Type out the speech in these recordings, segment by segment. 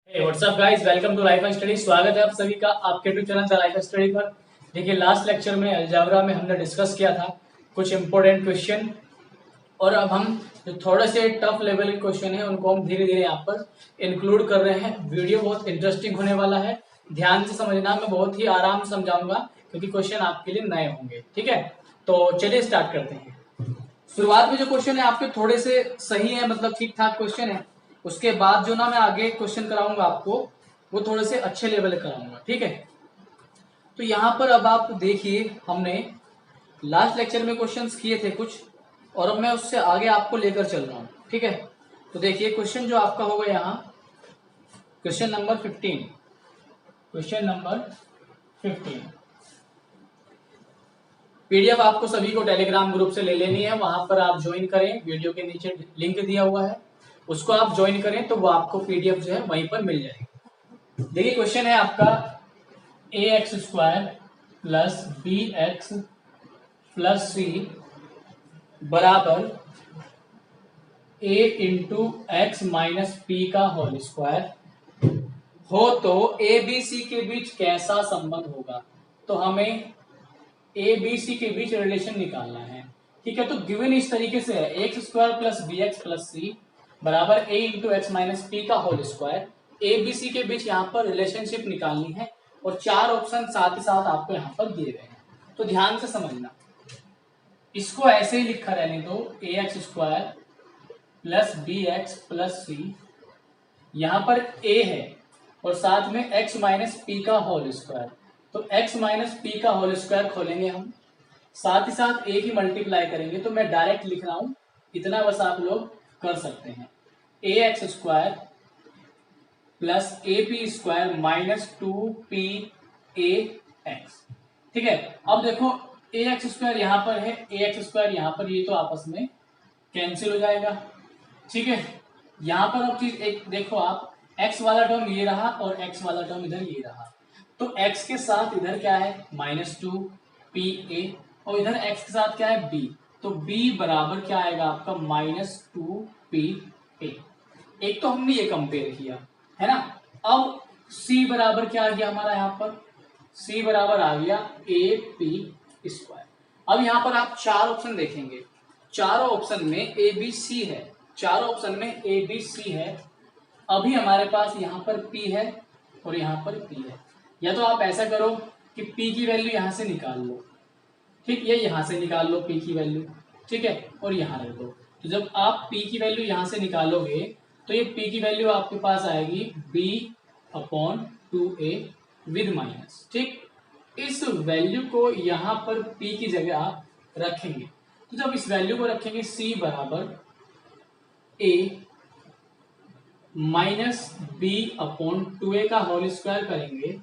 WhatsApp guys, welcome to Life Study. स्वागत है आप सभी का आपके YouTube channel the Life Study पर। देखिए, लास्ट लेक्चर में अलजेब्रा में हमने डिस्कस किया था कुछ इंपॉर्टेंट क्वेश्चन, और अब हम जो थोड़े से टफ लेवल के क्वेश्चन है उनको हम धीरे धीरे यहाँ पर इंक्लूड कर रहे हैं। वीडियो बहुत इंटरेस्टिंग होने वाला है, ध्यान से समझना। मैं बहुत ही आराम से समझाऊंगा क्योंकि क्वेश्चन आपके लिए नए होंगे। ठीक है, तो चलिए स्टार्ट करते हैं। शुरुआत में जो क्वेश्चन है आपके थोड़े से सही है, मतलब ठीक ठाक क्वेश्चन है। उसके बाद जो ना मैं आगे क्वेश्चन कराऊंगा आपको वो थोड़े से अच्छे लेवल कराऊंगा। ठीक है, तो यहाँ पर अब आप देखिए, हमने लास्ट लेक्चर में क्वेश्चंस किए थे कुछ, और अब मैं उससे आगे आपको लेकर चल रहा हूँ। ठीक है, तो देखिए क्वेश्चन जो आपका होगा यहाँ, question number 15। Question number 15 PDF आपको सभी को टेलीग्राम ग्रुप से ले लेनी है, वहां पर आप ज्वाइन करें। वीडियो के नीचे लिंक दिया हुआ है, उसको आप ज्वाइन करें तो वो आपको पीडीएफ जो है वहीं पर मिल जाएगी। देखिए क्वेश्चन है आपका a x square plus b x plus c बराबर a into x minus p का होल स्क्वायर हो तो ए बी सी के बीच कैसा संबंध होगा। तो हमें ए बी सी के बीच रिलेशन निकालना है। ठीक है, तो गिवन इस तरीके से है, x square plus b x plus c बराबर a into x minus p का whole square. A b c के बीच यहाँ पर रिलेशनशिप निकालनी है, और चार ऑप्शन साथ ही साथ आपको यहाँ पर दिए गए हैं, तो ध्यान से समझना। इसको ऐसे ही लिखा रहने दो, a x square plus b x plus c, यहाँ पर ए है और साथ में एक्स माइनस पी का होल स्क्वायर। तो x माइनस पी का होल स्क्वायर खोलेंगे हम, साथ ही साथ a की मल्टीप्लाई करेंगे। तो मैं डायरेक्ट लिख रहा हूं, इतना बस आप लोग कर सकते हैं। A x square plus a p square minus 2p a x। ठीक है, अब देखो ए एक्स स्क्वायर यहाँ पर है, ए एक्स स्क्वायर यहाँ पर, ये तो आपस में कैंसिल हो जाएगा। ठीक है, यहाँ पर अब चीज एक देखो आप, x वाला टर्म ये रहा और x वाला टर्म इधर ये रहा, तो x के साथ इधर क्या है -2pa, और इधर x के साथ क्या है b, तो b बराबर क्या आएगा आपका -2pa। एक तो हमने ये कंपेयर किया है ना। अब c बराबर क्या आ गया हमारा, यहाँ पर c बराबर आ गया AP स्क्वायर। अब यहाँ पर आप चार ऑप्शन देखेंगे, चारों ऑप्शन में ए बी सी है, चारों ऑप्शन में ए बी सी है। अभी हमारे पास यहाँ पर p है और यहाँ पर p है। या तो आप ऐसा करो कि p की वैल्यू यहां से निकाल लो, ठीक, ये यहां से निकाल लो p की वैल्यू, ठीक है, और यहां रख दो। तो जब आप p की वैल्यू यहां से निकालोगे तो ये p की वैल्यू आपके पास आएगी b/2a विद माइनस। ठीक, इस वैल्यू को यहां पर p की जगह आप रखेंगे। तो जब इस वैल्यू को रखेंगे c बराबर a माइनस b/2a का होल स्क्वायर करेंगे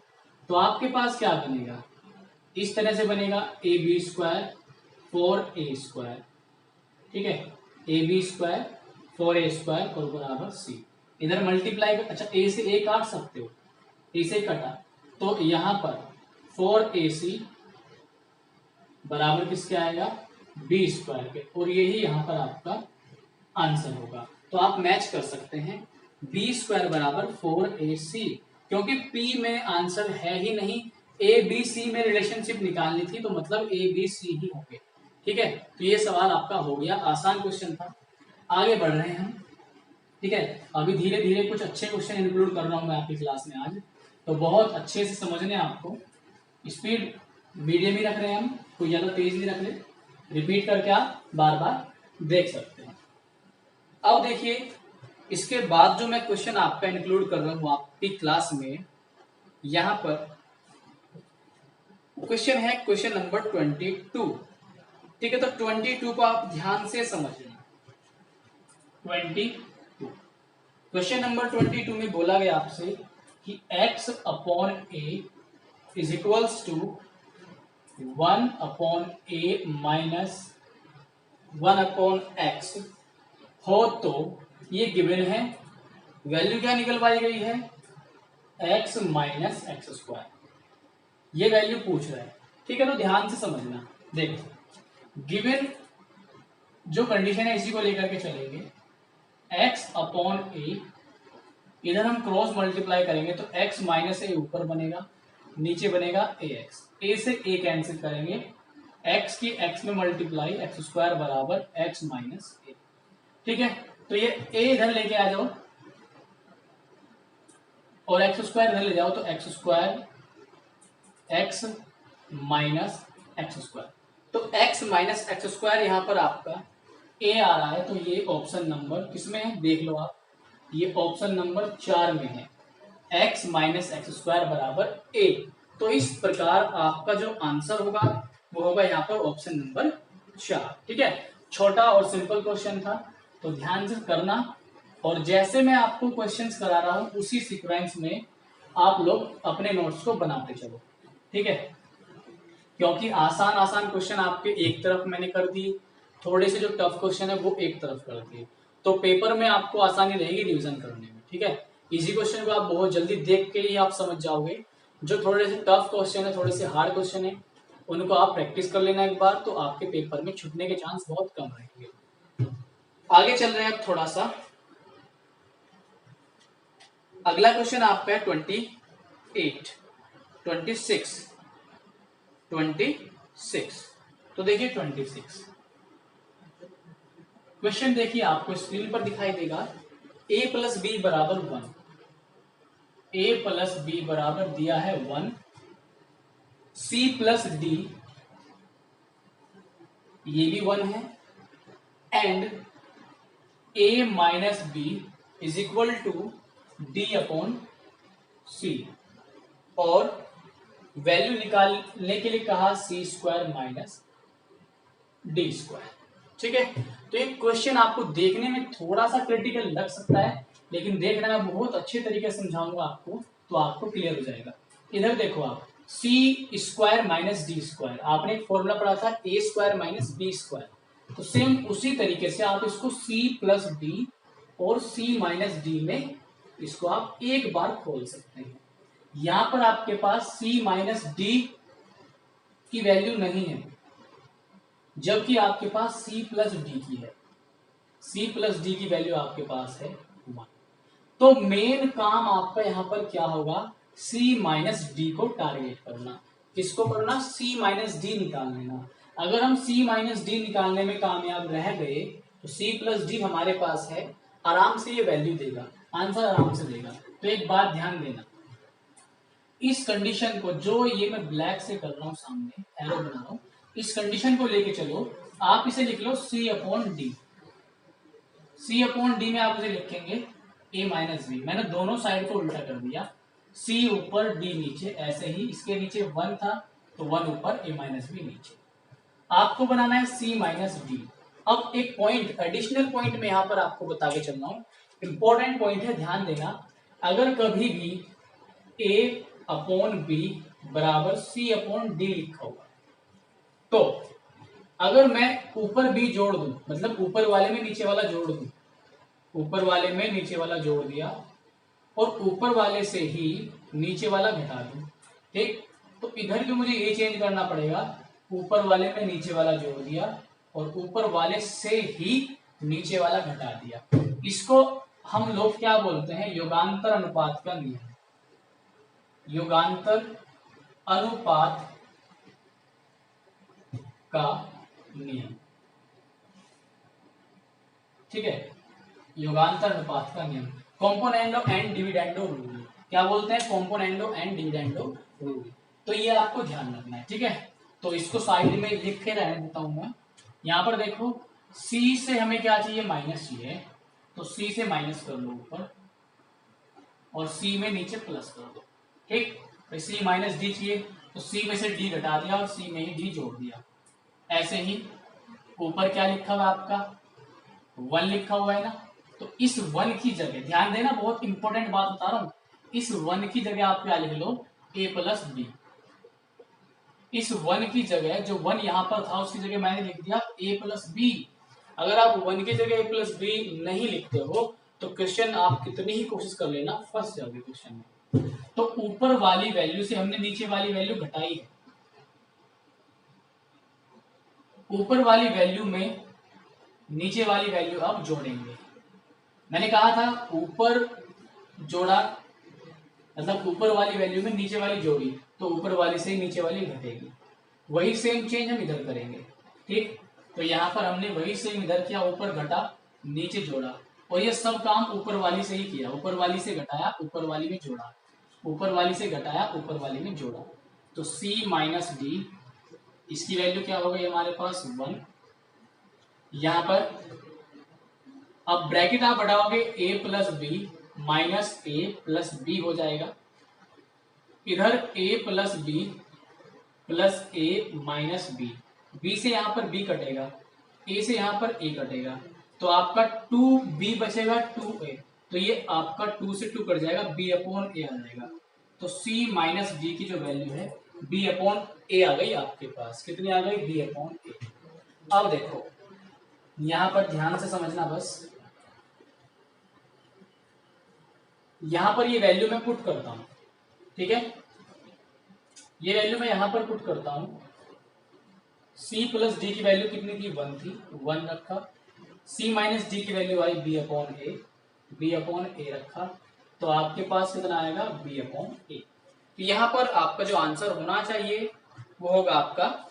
तो आपके पास क्या बनेगा, इस तरह से बनेगा A B square 4a square. ठीक है, A B square 4a square और बराबर c। इधर मल्टीप्लाई, अच्छा a से a काट सकते हो, a से कटा, तो यहां पर 4ac बराबर किसके आएगा b स्क्वायर के, और यही यहां पर आपका आंसर होगा। तो आप मैच कर सकते हैं, b स्क्वायर बराबर 4ac, क्योंकि p में आंसर है ही नहीं, ए बी सी में रिलेशनशिप निकालनी थी, तो मतलब ए बी सी ही होंगे। ठीक है, तो ये सवाल आपका हो गया, आसान क्वेश्चन था। आगे बढ़ रहे हैं हम। ठीक है, अभी धीरे धीरे कुछ अच्छे क्वेश्चन इंक्लूड कर रहा हूं मैं आपकी क्लास में आज, तो बहुत अच्छे से समझने आपको। स्पीड मीडियम ही रख रहे हैं हम, कोई ज्यादा तेज नहीं रख रहे, रिपीट करके आप बार बार देख सकते हैं। अब देखिए, इसके बाद जो मैं क्वेश्चन आपका इंक्लूड कर रहा हूं आपकी क्लास में, यहां पर क्वेश्चन है क्वेश्चन नंबर 22। ठीक है, तो 22 को आप ध्यान से समझना। 22 क्वेश्चन नंबर 22 में बोला गया आपसे कि x/a is equals to 1/a minus 1/x हो तो ये गिवन है, वैल्यू क्या निकलवाई गई है x माइनस एक्स स्क्वायर, ये वैल्यू पूछ रहा है। ठीक है, तो ध्यान से समझना। देखो गिवन जो कंडीशन है इसी को लेकर के चलेंगे, x/a इधर हम क्रॉस मल्टीप्लाई करेंगे तो x माइनस ए ऊपर बनेगा, नीचे बनेगा ए एक्स, ए से ए कैंसिल करेंगे, x की x में मल्टीप्लाई एक्स स्क्वायर बराबर x माइनस ए। ठीक है, तो ये a इधर लेके आ जाओ और एक्स स्क्वायर इधर ले जाओ तो x square x minus x square, तो x माइनस एक्स स्क्वायर यहाँ पर आपका a आ रहा है, तो ये ऑप्शन नंबर किसमें है देख लो आप, ये ऑप्शन नंबर 4 में है, x माइनस एक्स स्क्वायर बराबर a। तो इस प्रकार आपका जो आंसर होगा वो होगा यहाँ पर ऑप्शन नंबर 4। ठीक है, छोटा और सिंपल क्वेश्चन था, तो ध्यान से करना, और जैसे मैं आपको क्वेश्चंस करा रहा हूँ उसी सीक्वेंस में आप लोग अपने नोट्स को बनाते चलो। ठीक है, क्योंकि आसान आसान क्वेश्चन आपके एक तरफ मैंने कर दिए, थोड़े से जो टफ क्वेश्चन है वो एक तरफ कर दिए, तो पेपर में आपको आसानी रहेगी रिवीजन करने में। ठीक है, इजी क्वेश्चन को आप बहुत जल्दी देख के ही आप समझ जाओगे, जो थोड़े से टफ क्वेश्चन है, थोड़े से हार्ड क्वेश्चन है, उनको आप प्रैक्टिस कर लेना एक बार, तो आपके पेपर में छूटने के चांस बहुत कम रहेंगे। आगे चल रहे हैं अब थोड़ा सा, अगला क्वेश्चन आपका है 28, 26। तो देखिए 26 क्वेश्चन, देखिए आपको स्क्रीन पर दिखाई देगा a प्लस बी बराबर 1, a प्लस बी बराबर दिया है 1, c प्लस डी ये भी 1 है, and a minus b is equal to d upon c, और वैल्यू निकालने के लिए कहा c square minus d square. ठीक है, तो ये क्वेश्चन आपको देखने में थोड़ा सा क्रिटिकल लग सकता है, लेकिन देखना मैं बहुत अच्छे तरीके से समझाऊंगा आपको, तो आपको क्लियर हो जाएगा। इधर देखो आप, सी स्क्वायर माइनस डी स्क्वायर, आपने एक फॉर्मूला पढ़ा था ए स्क्वायर माइनस बी स्क्वायर, तो सेम उसी तरीके से आप इसको सी प्लस डी और सी माइनस डी में इसको आप एक बार खोल सकते हैं। यहां पर आपके पास c माइनस डी की वैल्यू नहीं है, जबकि आपके पास c प्लस डी की है, c प्लस डी की वैल्यू आपके पास है 1। तो मेन काम आपका यहां पर क्या होगा, c माइनस डी को टारगेट करना। किसको करना, c माइनस डी निकाल लेना। अगर हम c माइनस डी निकालने में कामयाब रह गए तो c प्लस डी हमारे पास है, आराम से ये वैल्यू देगा, आंसर आराम से देगा। तो एक बात ध्यान देना, इस कंडीशन को, जो ये मैं ब्लैक से कर रहा हूं सामने एरो बना रहा हूं, इस कंडीशन को लेके चलो, आप इसे लिख लो c upon D. c upon D में आप इसे लिखेंगे a माइनस बी, मैंने दोनों साइड को उल्टा कर दिया, c ऊपर d नीचे, ऐसे ही इसके नीचे 1 था तो 1 ऊपर a माइनस बी नीचे। आपको बनाना है c माइनस डी। अब एक पॉइंट, एडिशनल पॉइंट में यहां पर आपको बता के चल रहा हूं, इंपॉर्टेंट पॉइंट है, ध्यान देना। अगर कभी भी a अपॉन बी बराबर c अपॉन डी लिखा होगा, तो अगर मैं ऊपर b जोड़ दूं, मतलब ऊपर वाले में नीचे वाला जोड़ दूं, ऊपर वाले में नीचे वाला जोड़ दिया और ऊपर वाले से ही नीचे वाला घटा दूं, ठीक, तो इधर भी मुझे ये चेंज करना पड़ेगा, ऊपर वाले में नीचे वाला जोड़ दिया और ऊपर वाले से ही नीचे वाला घटा दिया। इसको हम लोग क्या बोलते हैं, योगांतर अनुपात का नियम, योगांतर अनुपात का नियम। ठीक है, योगांतर अनुपात का नियम, कॉम्पोनेंडो एंड डिविडेंडो रूल, क्या बोलते हैं, कॉम्पोनेंडो एंड डिविडेंडो रूल। तो ये आपको ध्यान रखना है। ठीक है, तो इसको साइड में लिख के रहने देता हूं मैं। यहां पर देखो c से हमें क्या चाहिए, माइनस चाहिए, तो c से माइनस कर लो ऊपर और c में नीचे प्लस कर दो। ठीक, तो c माइनस डी चाहिए तो c में से d घटा दिया और c में ही d जोड़ दिया। ऐसे ही ऊपर क्या लिखा हुआ है आपका, 1 लिखा हुआ है ना, तो इस 1 की जगह ध्यान देना, बहुत इंपॉर्टेंट बात बता रहा हूं, इस 1 की जगह आप क्या लिख लो, a प्लस बी। इस 1 की जगह, जो 1 यहां पर था उसकी जगह मैंने लिख दिया a प्लस बी। अगर आप 1 की जगह a प्लस बी नहीं लिखते हो तो क्वेश्चन आप कितनी ही कोशिश कर लेना, फंस जाओगे क्वेश्चन में। तो ऊपर वाली वैल्यू से हमने नीचे वाली वैल्यू घटाई है, ऊपर वाली वैल्यू में नीचे वाली वैल्यू आप जोड़ेंगे। मैंने कहा था ऊपर जोड़ा, मतलब ऊपर वाली वैल्यू में नीचे वाली जोड़ी, तो ऊपर वाली से नीचे वाली घटेगी। वही सेम चेंज हम इधर करेंगे। ठीक, तो यहाँ पर हमने वही सेम इधर किया, ऊपर घटा नीचे जोड़ा, और ये सब काम ऊपर वाली से ही किया। ऊपर वाली से घटाया, ऊपर वाली में जोड़ा, ऊपर वाली से घटाया, ऊपर वाली में जोड़ा। तो c माइनस डी, इसकी वैल्यू क्या हो गई हमारे पास 1। यहाँ पर अब ब्रैकेट आप बढ़ाओगे a plus B minus A plus B हो जाएगा। इधर a plus B plus A minus B, B से यहाँ पर b कटेगा, a से यहाँ पर a कटेगा, तो आपका 2b बचेगा 2a, तो ये आपका 2 से 2 कट जाएगा, b अपॉन a आ जाएगा। तो c माइनस डी की जो वैल्यू है b अपॉन a आ गई आपके पास। कितनी आ गई? b upon a। अब देखो यहाँ पर ध्यान से समझना बस, यहाँ पर ये वैल्यू मैं पुट करता हूँ, ठीक है, ये वैल्यू मैं यहाँ पर पुट करता हूँ। c प्लस डी की वैल्यू कितनी थी? 1 थी, 1 रखा। c माइनस डी की वैल्यू आई b अपॉन ए, b अपॉन ए रखा, तो आपके पास कितना आएगा? b अपॉन ए। तो यहाँ पर आपका जो आंसर होना चाहिए वो होगा आपका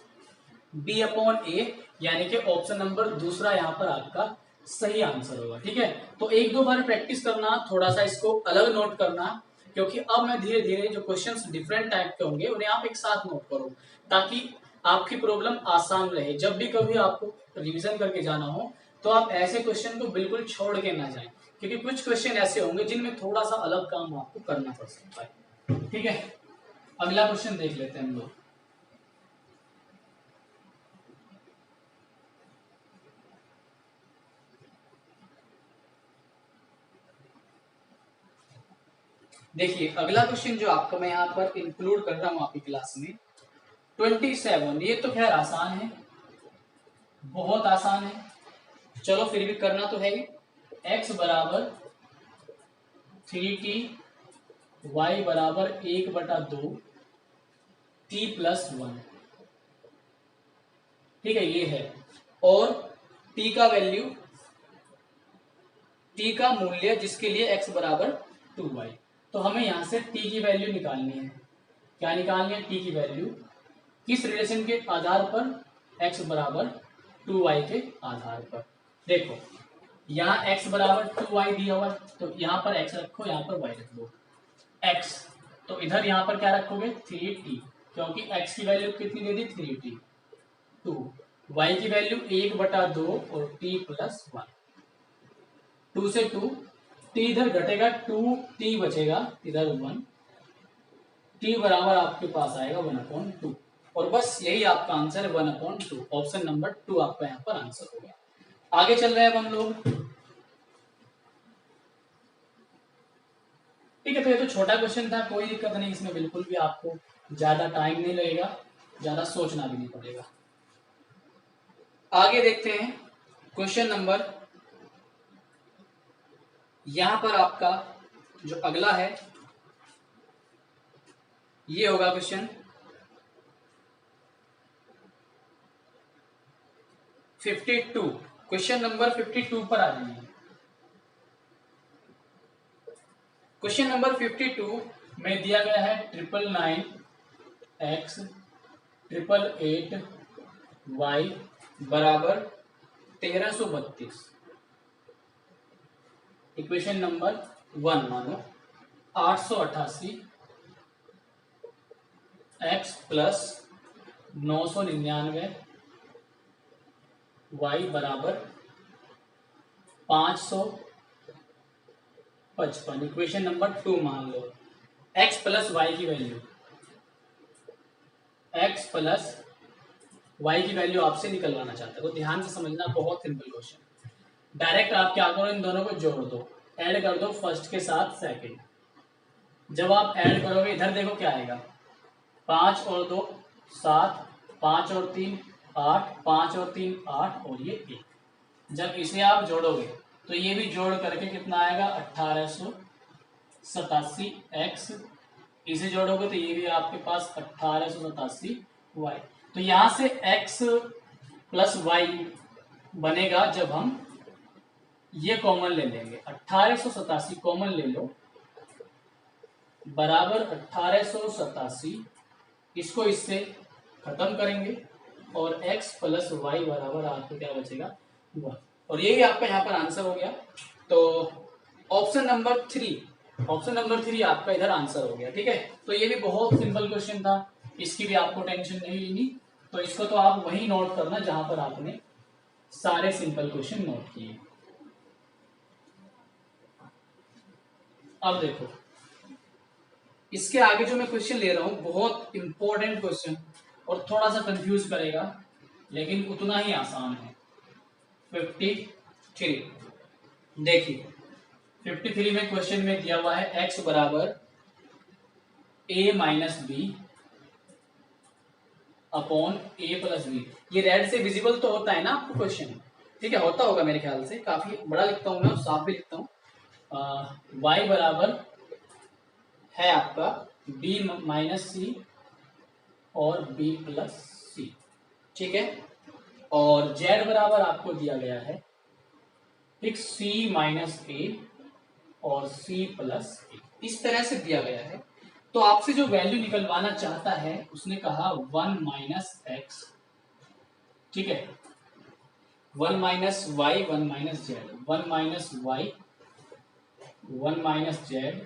b अपॉन ए, यानी कि ऑप्शन नंबर दूसरा यहाँ पर आपका सही आंसर होगा। ठीक है, तो एक दो बार प्रैक्टिस करना, थोड़ा सा इसको अलग नोट करना, क्योंकि अब मैं धीरे धीरे जो क्वेश्चंस डिफरेंट टाइप के होंगे उन्हें आप एक साथ नोट करो, ताकि आपकी प्रॉब्लम आसान रहे। जब भी कभी आपको रिवीजन करके जाना हो तो आप ऐसे क्वेश्चन को बिल्कुल छोड़ के ना जाएं, क्योंकि कुछ क्वेश्चन ऐसे होंगे जिनमें थोड़ा सा अलग काम आपको करना पड़ सकता है। ठीक है, अगला क्वेश्चन देख लेते हैं हम लोग। देखिए अगला क्वेश्चन जो आपका मैं यहाँ पर इंक्लूड कर रहा हूँ आपकी क्लास में 27। ये तो खैर आसान है, बहुत आसान है, चलो फिर भी करना तो है ही। x बराबर 3t, y बराबर 1/2 t प्लस 1, ठीक है, ये है। और t का वैल्यू, t का मूल्य जिसके लिए x बराबर 2y, तो हमें यहां से t की वैल्यू निकालनी है। क्या निकालनी है? t की वैल्यू किस रिलेशन के आधार पर? x बराबर 2y के आधार पर। देखो यहाँ x बराबर 2y दिया हुआ है, तो यहाँ पर x रखो, यहाँ पर y रख दो। x तो इधर यहाँ पर क्या रखोगे? 3t, क्योंकि x की वैल्यू कितनी दे दी? 3t। 2 y की वैल्यू 1/2 और t प्लस 1। 2 से 2 t इधर घटेगा, 2t बचेगा, इधर 1, t बराबर आपके पास आएगा 1/2, और बस यही आपका आंसर है 1/2। ऑप्शन नंबर 2 आपका यहाँ पर आंसर हो गया। आगे चल रहे हैं अब हम लोग। ठीक है, तो ये तो छोटा क्वेश्चन था, कोई दिक्कत नहीं, इसमें बिल्कुल भी आपको ज्यादा टाइम नहीं लगेगा, ज्यादा सोचना भी नहीं पड़ेगा। आगे देखते हैं क्वेश्चन नंबर, यहां पर आपका जो अगला है ये होगा क्वेश्चन 52। क्वेश्चन नंबर 52 पर आ जाइए। क्वेश्चन नंबर 52 में दिया गया है 999x 888y बराबर 1332। इक्वेशन नंबर 1 मानो 888 x प्लस 999 y बराबर 555। इक्वेशन नंबर 2 मान लो। x प्लस y की वैल्यू, x प्लस y की वैल्यू आपसे निकलवाना चाहता है, तो ध्यान से समझना, बहुत सिंपल क्वेश्चन। डायरेक्ट आप क्या करो, इन दोनों को जोड़ दो, ऐड कर दो फर्स्ट के साथ सेकंड। जब आप ऐड करोगे इधर देखो क्या आएगा, 5 और 2 7, 5 और 3 8, 5 और 3 8, और ये 1। जब इसे आप जोड़ोगे तो ये भी जोड़ करके कितना आएगा? 1887x। इसे जोड़ोगे तो ये भी आपके पास 1887y। तो यहां से x प्लस y बनेगा जब हम ये कॉमन ले लेंगे, 1887 कॉमन ले लो, बराबर 1887, इसको इससे खत्म करेंगे और x प्लस वाई बराबर आपको क्या बचेगा 1, और ये भी आपका यहाँ पर आंसर हो गया। तो ऑप्शन नंबर 3 आपका इधर आंसर हो गया। ठीक है, तो ये भी बहुत सिंपल क्वेश्चन था, इसकी भी आपको टेंशन नहीं लेनी। तो इसको तो आप वही नोट करना जहां पर आपने सारे सिंपल क्वेश्चन नोट किए। अब देखो इसके आगे जो मैं क्वेश्चन ले रहा हूं बहुत इंपॉर्टेंट क्वेश्चन और थोड़ा सा कंफ्यूज करेगा, लेकिन उतना ही आसान है। 53 देखिए 53 में क्वेश्चन में दिया हुआ है x बराबर a minus B upon a plus B. ये रेड से विजिबल तो होता है ना आपको क्वेश्चन? ठीक है, होता होगा मेरे ख्याल से, काफी बड़ा लिखता हूं मैं और साफ भी लिखता हूं। y बराबर है आपका b माइनस सी और b प्लस सी। ठीक है, और z बराबर आपको दिया गया है ठीक c माइनस ए और c प्लस ए, इस तरह से दिया गया है। तो आपसे जो वैल्यू निकलवाना चाहता है उसने कहा 1 माइनस एक्स, ठीक है, 1 minus Y 1 minus Z, 1 minus Y 1 minus Z,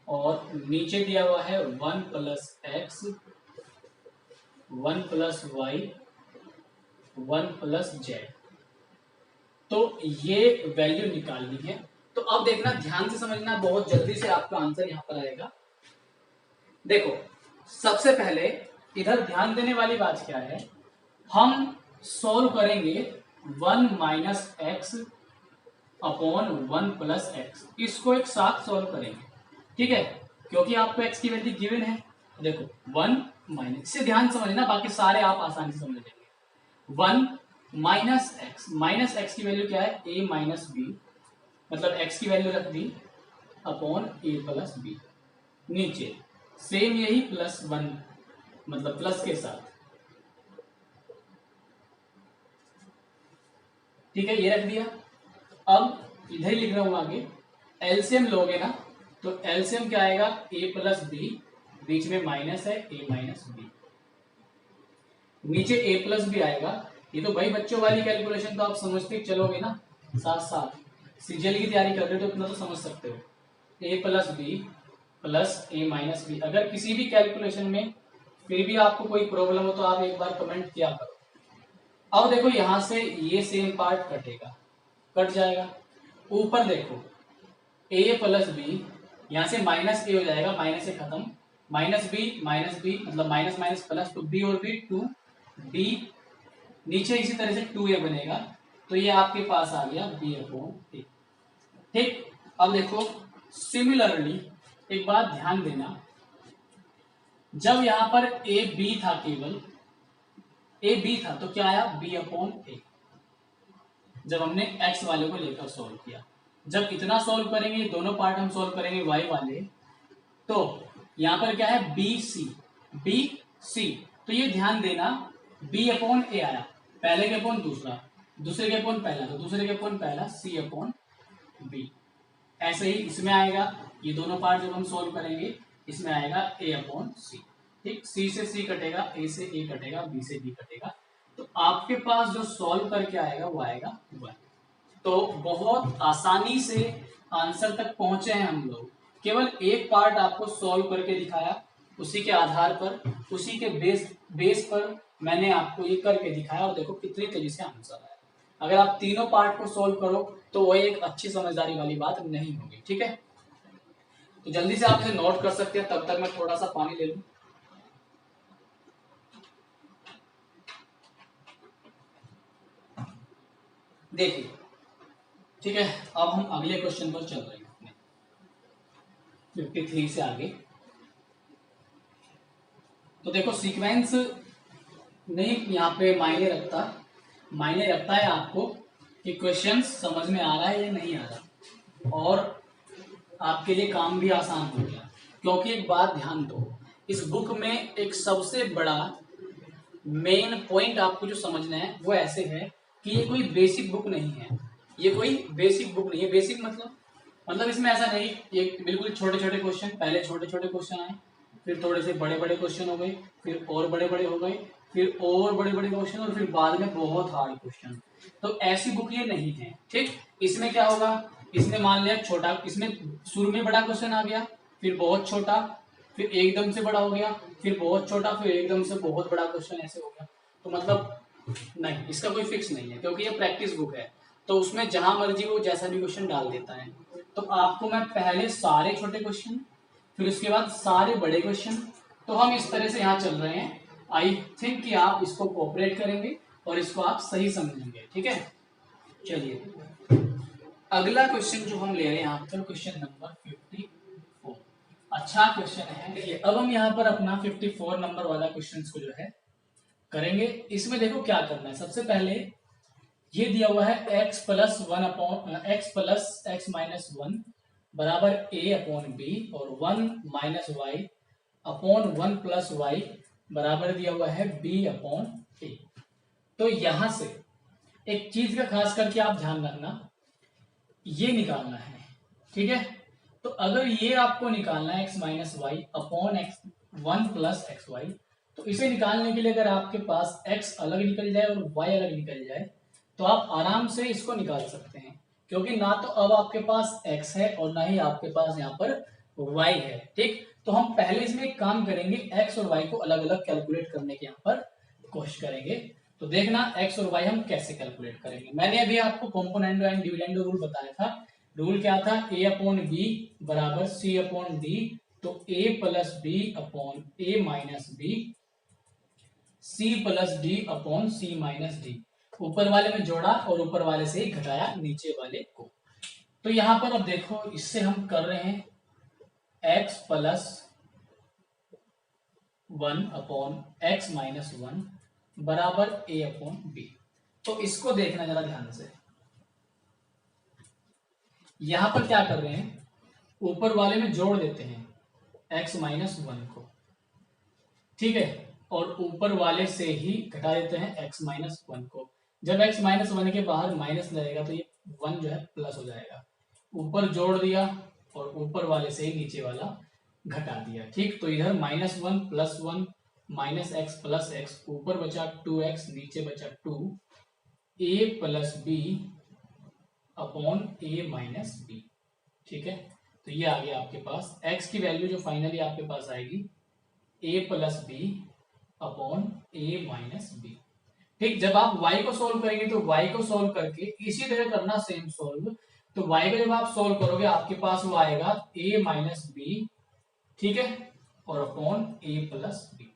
और नीचे दिया हुआ है 1 plus X 1 plus Y 1 plus Z. तो ये वैल्यू निकालनी है। तो अब देखना, ध्यान से समझना, बहुत जल्दी से आपका आंसर यहां पर आएगा। देखो सबसे पहले इधर ध्यान देने वाली बात क्या है, हम सॉल्व करेंगे 1 minus x upon 1 plus x, इसको एक साथ सॉल्व करेंगे। ठीक है, क्योंकि आपको एक्स की वैल्यू गिवन है। देखो 1 माइनस, इसे ध्यान समझना, बाकी सारे आप आसानी से समझ लेंगे। 1 माइनस एक्स की वैल्यू क्या है, a माइनस बी, मतलब x की वैल्यू रख दी अपॉन a प्लस बी, नीचे सेम यही प्लस 1 मतलब प्लस के साथ। ठीक है, ये रख दिया। अब इधर ही लिख रहा हूं आगे, एलसीएम लोगे ना तो एलसीएम क्या आएगा, a प्लस बी, बीच में माइनस है a माइनस बी, नीचे a प्लस बी आएगा। ये तो भाई बच्चों वाली कैलकुलेशन तो आप समझते चलोगे ना, साथ साथ सीजीएल की तैयारी कर रहे हो तो इतना तो समझ सकते हो। a plus B plus a minus B. अगर किसी भी कैलकुलेशन में फिर भी आपको कोई प्रॉब्लम हो तो आप एक बार कमेंट किया करो। अब देखो यहां से ये सेम पार्ट कटेगा, कट जाएगा। ऊपर देखो a प्लस बी, यहां से माइनस a हो जाएगा, माइनस से खत्म, माइनस बी मतलब माइनस माइनस प्लस, तो b और b 2b, नीचे इसी तरह से 2a बनेगा, तो ये आपके पास आ गया b अपॉन a। ठीक, अब देखो सिमिलरली एक बात ध्यान देना, जब यहां पर ए बी था, केवल ए बी था, तो क्या आया b अपॉन ए, जब हमने x वाले को लेकर सॉल्व किया। जब इतना सॉल्व करेंगे, दोनों पार्ट हम सॉल्व करेंगे y वाले, तो यहां पर क्या है बी सी, तो ये ध्यान देना b अपॉन ए आया, पहले के अपॉन दूसरा, दूसरे के अपॉन पहला, तो दूसरे के अपॉन पहला c अपॉन बी। ऐसे ही इसमें आएगा, ये दोनों पार्ट जब हम सॉल्व करेंगे इसमें आएगा a अपॉन सी। ठीक, c से c कटेगा, a से a कटेगा, b से b कटेगा, तो आपके पास जो सॉल्व करके आएगा वो आएगा 1। तो बहुत आसानी से आंसर तक पहुंचे हैं हम लोग, केवल एक पार्ट आपको सॉल्व करके दिखाया, उसी के आधार पर, उसी के बेस पर मैंने आपको ये करके दिखाया, और देखो कितनी तेजी से आंसर आया। अगर आप तीनों पार्ट को सॉल्व करो तो वह एक अच्छी समझदारी वाली बात नहीं होगी। ठीक है, तो जल्दी से आप इसे नोट कर सकते हैं, तब तक मैं थोड़ा सा पानी ले लूं। देखिए, ठीक है, अब हम अगले क्वेश्चन पर चल रहे हैं, 53 से आगे। तो देखो सीक्वेंस नहीं यहाँ पे मायने रखता है आपको कि क्वेश्चन समझ में आ रहा है या नहीं आ रहा, और आपके लिए काम भी आसान हो गया। क्योंकि एक बात ध्यान दो, इस बुक में एक सबसे बड़ा मेन पॉइंट आपको जो समझना है वो ऐसे है कि ये कोई बेसिक बुक नहीं है। ये कोई बेसिक बुक नहीं है। बेसिक मतलब मतलब इसमें ऐसा नहीं ये बिल्कुल छोटे छोटे क्वेश्चन, पहले छोटे छोटे क्वेश्चन आए, फिर थोड़े से बड़े बड़े क्वेश्चन हो गए, फिर और बड़े बड़े हो गए, फिर और बड़े बड़े क्वेश्चन, और फिर बाद में बहुत हार्ड क्वेश्चन। तो ऐसी बुक ये नहीं है, ठीक। इसमें क्या होगा, इसमें मान लिया छोटा, इसमें शुरू में बड़ा क्वेश्चन आ गया, फिर बहुत छोटा, फिर एकदम से बड़ा हो गया, फिर बहुत छोटा, फिर एकदम से बहुत बड़ा क्वेश्चन, ऐसे हो गया। तो मतलब नहीं, इसका कोई फिक्स नहीं है, क्योंकि ये प्रैक्टिस बुक है, तो उसमें जहां मर्जी वो जैसा भी क्वेश्चन डाल देता है। तो आपको मैं पहले सारे छोटे क्वेश्चन, फिर उसके बाद सारे बड़े क्वेश्चन, तो हम इस तरह से यहाँ चल रहे हैं। आई थिंक कि आप इसको कोऑपरेट करेंगे और इसको आप सही समझेंगे, ठीक है। चलिए अगला क्वेश्चन जो हम ले रहे हैं यहाँ पर, क्वेश्चन नंबर 54। अच्छा क्वेश्चन है। देखिए अब हम यहाँ पर अपना 54 नंबर वाला क्वेश्चन को जो है करेंगे। इसमें देखो क्या करना है, सबसे पहले ये दिया हुआ है x plus one upon X plus X minus one बराबर a अपॉन बी, और 1 minus Y upon 1 plus Y बराबर दिया हुआ है b अपॉन a। तो यहां से एक चीज का खास करके आप ध्यान रखना, ये निकालना है, ठीक है। तो अगर ये आपको निकालना है x minus Y upon X 1 plus X Y, तो इसे निकालने के लिए अगर आपके पास x अलग निकल जाए और y अलग निकल जाए, तो आप आराम से इसको निकाल सकते हैं, क्योंकि ना तो अब आपके पास x है और ना ही आपके पास यहाँ पर y है, ठीक। तो हम पहले इसमें एक काम करेंगे, x और y को अलग अलग कैलकुलेट करने की यहाँ पर कोशिश करेंगे। तो देखना x और y हम कैसे कैलकुलेट करेंगे। मैंने अभी आपको कॉम्पोनेंट एंड डिविडेंड रूल बताया था। रूल क्या था, a अपॉन बी बराबर c अपॉन डी, तो a plus B upon a minus B, c plus D upon c minus D. ऊपर वाले में जोड़ा और ऊपर वाले से ही घटाया नीचे वाले को। तो यहां पर अब देखो, इससे हम कर रहे हैं x plus 1 upon x minus 1 बराबर a अपॉन बी। तो इसको देखना जरा ध्यान से, यहां पर क्या कर रहे हैं, ऊपर वाले में जोड़ देते हैं x माइनस 1 को, ठीक है, और ऊपर वाले से ही घटा देते हैं x माइनस 1 को। जब x माइनस 1 के बाहर माइनस लगेगा तो ये 1 जो है प्लस हो जाएगा। ऊपर जोड़ दिया और ऊपर वाले से ही नीचे वाला घटा दिया, ठीक। तो इधर minus 1 plus 1 minus X plus X, ऊपर बचा 2x नीचे बचा 2, a plus B upon a minus B, ठीक है। तो ये आ गया आपके पास x की वैल्यू जो फाइनली आपके पास आएगी a plus B upon a minus B, ठीक। जब आप y को सोल्व करेंगे तो y को सोल्व करके इसी तरह करना, सेम सोल्व। तो y को जब आप सोल्व करोगे आपके पास वो आएगा a माइनस बी, ठीक है, और upon a plus B,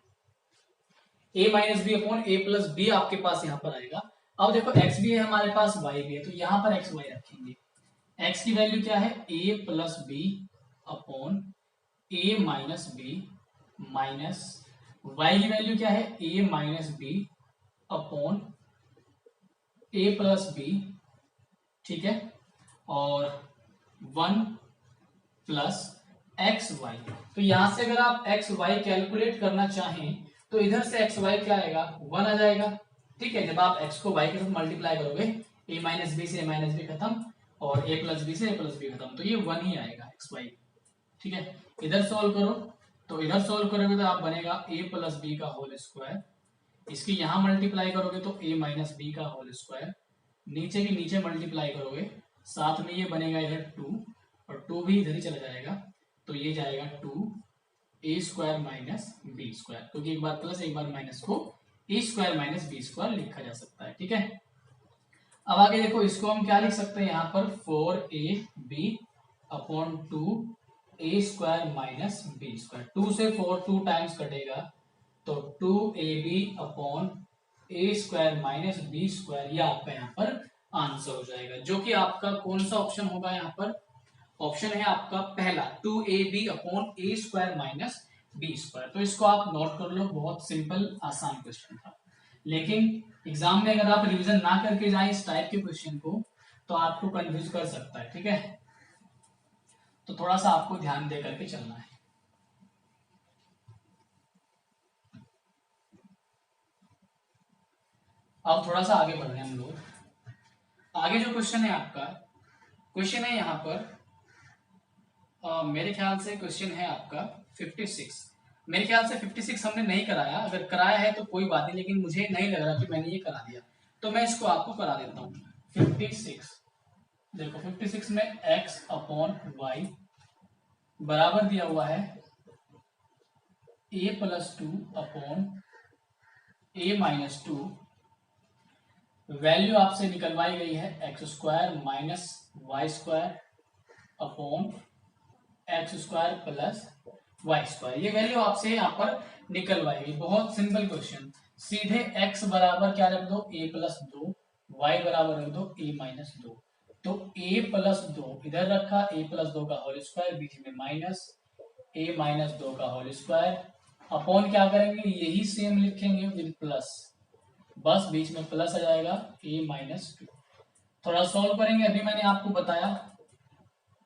a minus B upon a plus B आपके पास यहाँ पर आएगा। अब देखो x भी है हमारे पास, y भी है, तो यहाँ पर x y रखेंगे। x की वैल्यू क्या है, a plus B upon a minus B, minus y की वैल्यू क्या है, a minus B upon a plus B, ठीक है, और 1 प्लस एक्स वाई। तो यहां से अगर आप एक्स वाई कैलकुलेट करना चाहें तो इधर से एक्स वाई क्या आएगा, 1 आ जाएगा, ठीक है। जब आप एक्स को वाई के साथ मल्टीप्लाई करोगे, a माइनस बी से a माइनस बी खत्म और a प्लस बी से a प्लस बी खत्म, तो ये 1 ही आएगा एक्स वाई, ठीक है। इधर सॉल्व करो, तो इधर सॉल्व करोगे तो आप बनेगा a प्लस बी का होल स्क्वायर, इसकी यहां मल्टीप्लाई करोगे तो a माइनस बी का होल स्क्वायर, नीचे की नीचे मल्टीप्लाई करोगे, साथ में ये बनेगा इधर 2 और 2 भी इधर ही चला जाएगा, तो ये जाएगा 2a square minus B square, क्योंकि एक बार प्लस एक बार माइनस को a square minus B square लिखा जा सकता है, ठीक है। अब आगे देखो, इसको हम क्या लिख सकते हैं यहाँ पर, 4ab upon 2a square minus B square. 2 से 4 2 टाइम्स कटेगा, तो 2ab upon a square minus B square, ये आपका यहाँ पर आंसर हो जाएगा, जो कि आपका कौन सा ऑप्शन होगा, यहाँ पर ऑप्शन है आपका पहला 2ab upon a square minus B square. तो इसको आप नोट कर लो, बहुत सिंपल आसान क्वेश्चन था, लेकिन एग्जाम में अगर आप रिवीजन ना करके जाएं इस टाइप के क्वेश्चन को तो आपको कंफ्यूज कर सकता है, ठीक है। तो थोड़ा सा आपको ध्यान दे करके चलना है। अब थोड़ा सा आगे बढ़ रहे हैं हम लोग। आगे जो क्वेश्चन है आपका, क्वेश्चन है यहाँ पर मेरे ख्याल से क्वेश्चन है आपका 56। मेरे ख्याल से 56 हमने नहीं कराया, अगर कराया है तो कोई बात नहीं, लेकिन मुझे नहीं लग रहा कि मैंने ये करा दिया, तो मैं इसको आपको करा देता हूँ। 56 देखो, 56 में x अपॉन वाई बराबर दिया हुआ है a+2 अपॉन a-2। वैल्यू आपसे निकलवाई गई है x² minus y² upon x² plus y²। ये वैल्यू आपसे यहाँ पर निकलवाई गई। बहुत सिंपल क्वेश्चन, सीधे x बराबर क्या रख दो, a+2, y बराबर रख दो a-2। तो a+2 इधर रखा, a+2 का होल स्क्वायर, बीच में माइनस a-2 का होल स्क्वायर अपॉन क्या करेंगे, यही सेम लिखेंगे विद प्लस, बस बीच में प्लस आ जाएगा a-2। थोड़ा सॉल्व करेंगे, अभी मैंने आपको बताया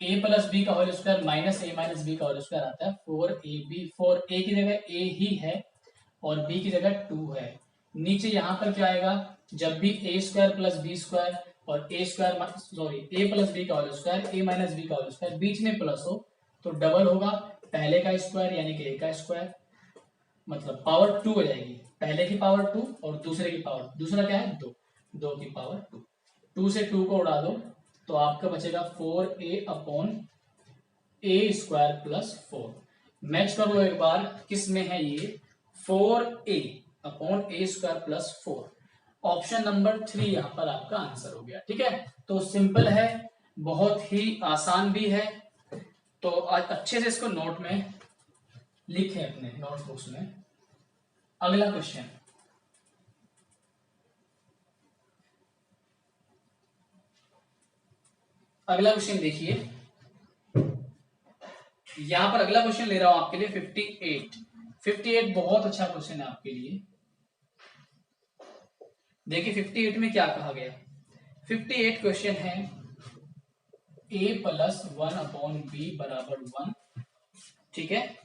a+b का होल स्क्वायर माइनस a-b का होल स्क्वायर आता है 4ab। 4a की जगह a ही है और b की जगह 2 है। नीचे यहाँ पर क्या आएगा, जब भी a² प्लस b² और a+b का होल स्क्वायर a-b का होल स्क्वायर बीच में प्लस हो तो डबल होगा, पहले का स्क्वायर यानी कि a का स्क्वायर, मतलब पावर 2 हो जाएगी, पहले की पावर 2 और दूसरे की पावर, दूसरा क्या है 2, 2 की पावर 2। 2 से 2 को उड़ा दो तो आपका बचेगा 4a upon a² plus 4। Match कर लो एक बार, किस में है ये, 4a upon a² plus 4। Option number 3 यहाँ पर आपका आंसर हो गया। ठीक है, तो सिंपल है, बहुत ही आसान भी है, तो अच्छे से इसको नोट में लिखें अपने नोटबुक्स में। अगला क्वेश्चन, अगला क्वेश्चन देखिए, यहां पर अगला क्वेश्चन ले रहा हूं आपके लिए 58। 58 बहुत अच्छा क्वेश्चन है आपके लिए। देखिए 58 में क्या कहा गया, 58 क्वेश्चन है a+1 अपॉन b बराबर 1, ठीक है,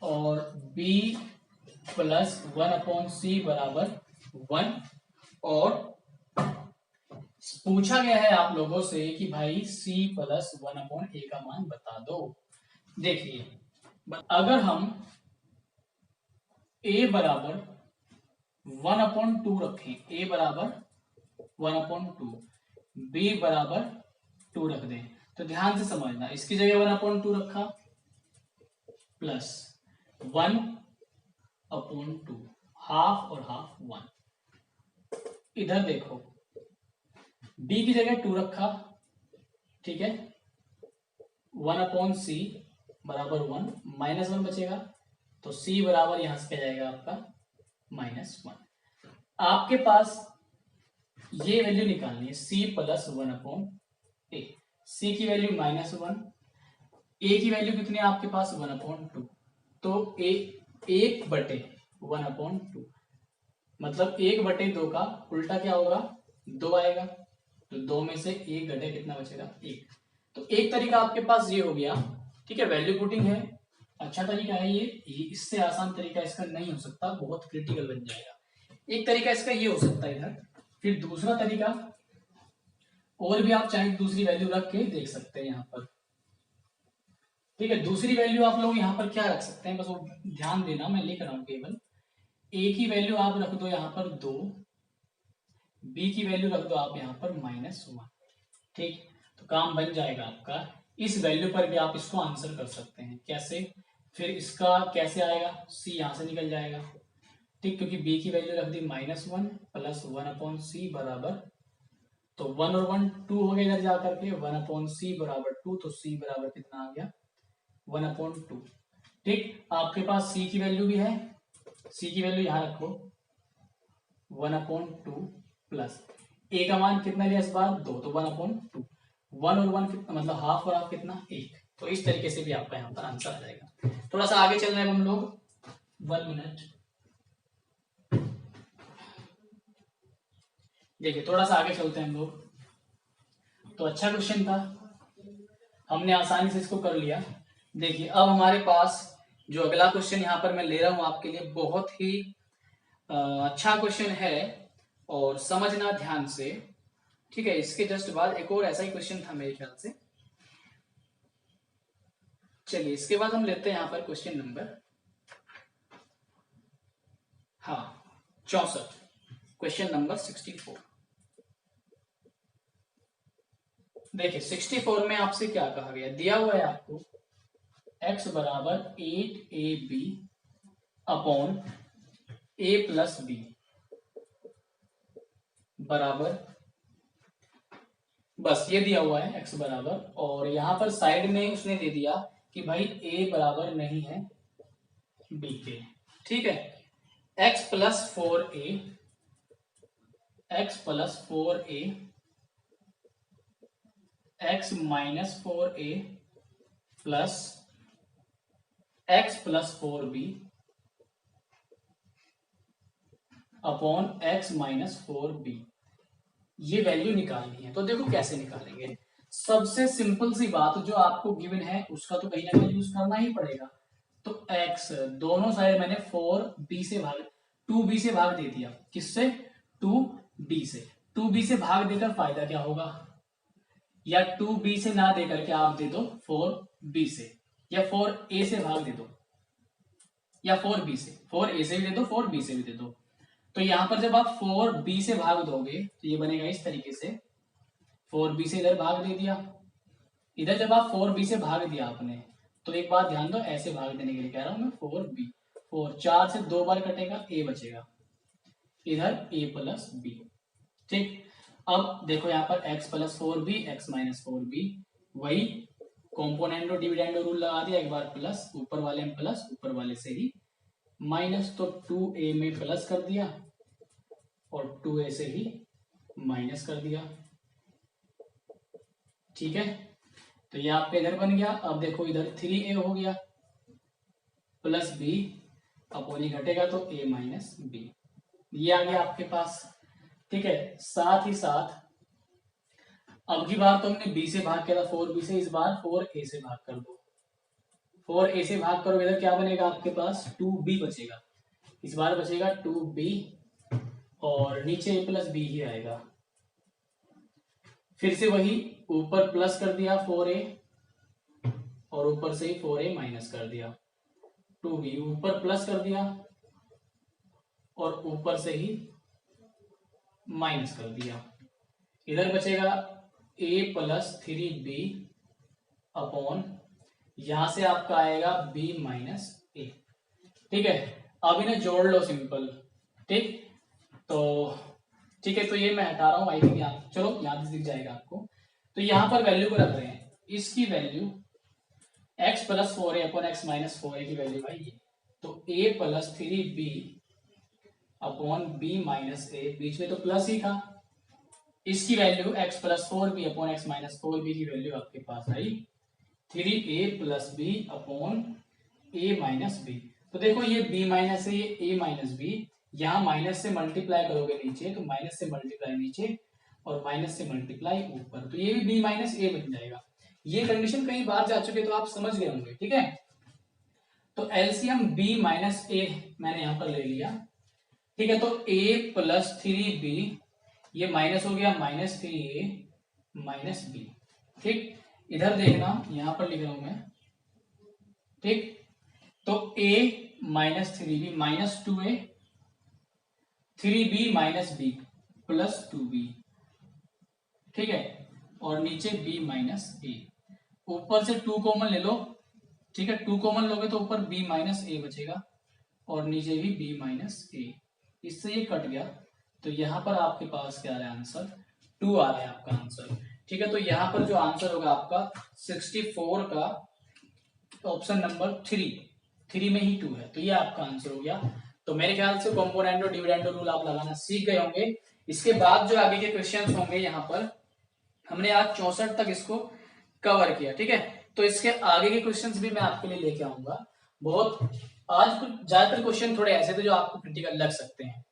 और b+1 अपॉन c बराबर 1, और पूछा गया है आप लोगों से कि भाई c+1 अपॉन a का मान बता दो। देखिए अगर हम a बराबर 1/2 रखें, a बराबर 1/2, b बराबर 2 रख दें, तो ध्यान से समझना, इसकी जगह 1/2 रखा प्लस 1/2, हाफ और हाफ 1। इधर देखो b की जगह 2 रखा, ठीक है, 1/c बराबर 1, -1 बचेगा, तो c बराबर यहां से क्या जाएगा आपका -1। आपके पास ये वैल्यू निकालनी है c+1/a। c की वैल्यू -1, a की वैल्यू कितनी है आपके पास 1/2, तो a 1/1/2, मतलब 1/2 का उल्टा क्या होगा 2 आएगा, तो 2 में से 1 घटे कितना बचेगा 1। तो एक तरीका आपके पास ये हो गया, ठीक है, वैल्यू पुटिंग है, अच्छा तरीका है ये, इससे आसान तरीका इसका नहीं हो सकता, बहुत क्रिटिकल बन जाएगा। एक तरीका इसका ये हो सकता है इधर, फिर दूसरा तरीका, और भी आप चाहे दूसरी वैल्यू रख के देख सकते हैं यहाँ पर, ठीक है। दूसरी वैल्यू आप लोग यहाँ पर क्या रख सकते हैं, बस वो ध्यान देना, मैं लिख रहा हूँ केवल, a की वैल्यू आप रख दो यहाँ पर 2, b की वैल्यू रख दो आप यहाँ पर -1, ठीक, तो काम बन जाएगा आपका। इस वैल्यू पर भी आप इसको आंसर कर सकते हैं, कैसे, फिर इसका कैसे आएगा, c यहाँ से निकल जाएगा, ठीक, क्योंकि b की वैल्यू रख दी -1 प्लस 1/c बराबर, तो 1 और 1 2 हो गया इधर जाकर के, 1/c बराबर 2, तो c बराबर कितना आ गया 1/2, ठीक। आपके पास c की वैल्यू भी है, c की वैल्यू यहां रखो 1/2 प्लस a का मान कितना लिया इस बार 2, तो 1/2, 1 और 1 कितना, मतलब हाफ और हाफ कितना 1, तो इस तरीके से भी आपका यहाँ पर आंसर आ जाएगा। थोड़ा सा आगे चल रहे हैं हम लोग, 1 मिनट, देखिए थोड़ा सा आगे चलते हैं हम लोग। तो अच्छा क्वेश्चन था, हमने आसानी से इसको कर लिया। देखिए अब हमारे पास जो अगला क्वेश्चन यहाँ पर मैं ले रहा हूँ आपके लिए, बहुत ही अच्छा क्वेश्चन है और समझना ध्यान से, ठीक है। इसके जस्ट बाद एक और ऐसा ही क्वेश्चन था मेरे ख्याल से, चलिए इसके बाद हम लेते हैं यहाँ पर क्वेश्चन नंबर 64, क्वेश्चन नंबर 64। देखिए 64 में आपसे क्या कहा गया, दिया हुआ है आपको x बराबर 8ab upon a plus B बराबर, बस ये दिया हुआ है x बराबर, और यहां पर साइड में उसने दे दिया कि भाई a बराबर नहीं है b के, ठीक है। x plus 4a, x plus 4a, x minus 4a plus x plus 4b upon x minus 4b, ये वैल्यू निकालनी है। तो देखो कैसे निकालेंगे, सबसे सिंपल सी बात, जो आपको गिवन है उसका तो कहीं ना कहीं यूज करना ही पड़ेगा। तो x दोनों साइड मैंने 4b से भाग 2b से भाग दे दिया, किससे, 2b से। 2b से भाग देकर फायदा क्या होगा, या 2b से ना देकर के आप दे दो 4b से, या 4a से भाग दे दो, या 4b से, 4a से भी दे दो 4b से भी दे दो। तो यहां पर जब आप 4b से भाग दोगे तो ये बनेगा इस तरीके से, 4b से इधर भाग दे दिया, इधर जब आप 4b से भाग दिया आपने, तो एक बात ध्यान दो, ऐसे भाग देने के लिए कह रहा हूं मैं, 4b, 4 से 2 बार कटेगा, a बचेगा, इधर a प्लस b, ठीक। अब देखो यहाँ पर x plus 4b, x minus 4b, वही कॉम्पोनेंटो डिविडेंडो रूल लगा दिया, एक बार प्लस, ऊपर वाले में प्लस, ऊपर वाले से ही माइनस, तो 2a में प्लस कर दिया और 2a से ही माइनस कर दिया, ठीक है। तो ये आपका इधर बन गया। अब देखो इधर 3a हो गया प्लस b, अपॉन ही घटेगा तो a माइनस b, ये आ गया आपके पास, ठीक है। साथ ही साथ अब की बार तो हमने b से भाग किया था 4b से, इस बार 4a से भाग कर दो, 4a से भाग करोगे इधर क्या बनेगा आपके पास, 2b बचेगा, इस बार बचेगा 2b और नीचे a प्लस b ही आएगा। फिर से वही ऊपर प्लस कर दिया 4a और ऊपर से ही 4a माइनस कर दिया, 2b ऊपर प्लस कर दिया और ऊपर से ही माइनस कर दिया, इधर बचेगा a प्लस 3b अपॉन, यहां से आपका आएगा b माइनस a, ठीक है। अब इन्हें जोड़ लो सिंपल, ठीक। तो ठीक है, तो ये मैं हटा रहा हूं, आई थिंक यहाँ, चलो यहाँ दिख जाएगा आपको। तो यहां पर वैल्यू को रख रहे हैं, इसकी value x plus 4a upon x minus 4a की वैल्यू भाई ये, तो a plus 3b upon b minus a, बीच में तो प्लस ही था, इसकी value x plus 4b upon x minus 4b की वैल्यू आपके पास आई 3a plus b upon a minus b। तो देखो ये b माइनस है, ये a माइनस b, यहाँ माइनस से मल्टीप्लाई करोगे नीचे तो माइनस से मल्टीप्लाई नीचे और माइनस से मल्टीप्लाई ऊपर, तो ये भी b माइनस a बन जाएगा। ये कंडीशन कई बार जा चुके तो आप समझ गए होंगे, ठीक है। तो एलसीएम b माइनस a मैंने यहां पर ले लिया, ठीक है। तो a प्लस 3b, ये माइनस हो गया माइनस 3a माइनस b, ठीक। इधर देखना, यहां पर लिख रहा हूं मैं, ठीक। तो a minus 3b minus 2a, 3b minus b plus 2b, ठीक है, और नीचे b माइनस a, ऊपर से 2 कॉमन ले लो, ठीक है। 2 कॉमन लोगे तो ऊपर b माइनस a बचेगा और नीचे भी b माइनस a, इससे ये कट गया, तो यहां पर आपके पास क्या आ रहा है आंसर, 2 आ रहा है आपका आंसर, ठीक है। तो यहां पर जो आंसर होगा आपका 64 का ऑप्शन नंबर 3 में ही 2 है, तो ये आपका आंसर हो गया। तो मेरे ख्याल से कॉम्पोनेंटो डिविडेंडो रूल आप लगाना सीख गए होंगे। इसके बाद जो आगे के क्वेश्चंस होंगे, यहाँ पर हमने आज 64 तक इसको कवर किया, ठीक है। तो इसके आगे के क्वेश्चंस भी मैं आपके लिए लेके आऊंगा। बहुत आज कुछ ज्यादातर क्वेश्चन थोड़े ऐसे थे जो आपको क्रिटिकल लग सकते हैं,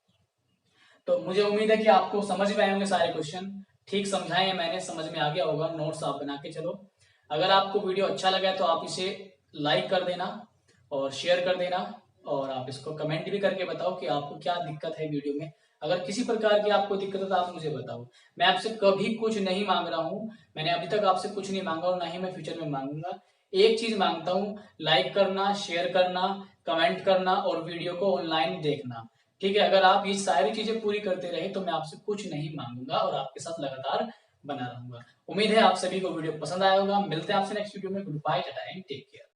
तो मुझे उम्मीद है कि आपको समझ में आए होंगे सारे क्वेश्चन, ठीक समझाए हैं मैंने, समझ में आ गया होगा, नोट्स आप बना के चलो। अगर आपको वीडियो अच्छा लगा है तो आप इसे लाइक कर देना और शेयर कर देना, और आप इसको कमेंट भी करके बताओ कि आपको क्या दिक्कत है वीडियो में। अगर किसी प्रकार की आपको दिक्कत है तो आप मुझे बताओ। मैं आपसे कभी कुछ नहीं मांग रहा हूँ, मैंने अभी तक आपसे कुछ नहीं मांगा और ना ही मैं फ्यूचर में मांगूंगा। एक चीज मांगता हूँ, लाइक करना, शेयर करना, कमेंट करना और वीडियो को ऑनलाइन देखना। ठीक है, अगर आप ये सारी चीजें पूरी करते रहे तो मैं आपसे कुछ नहीं मांगूंगा और आपके साथ लगातार बना रहूंगा। उम्मीद है आप सभी को वीडियो पसंद आया होगा। मिलते हैं आपसे नेक्स्ट वीडियो में। Good bye, tata and take care.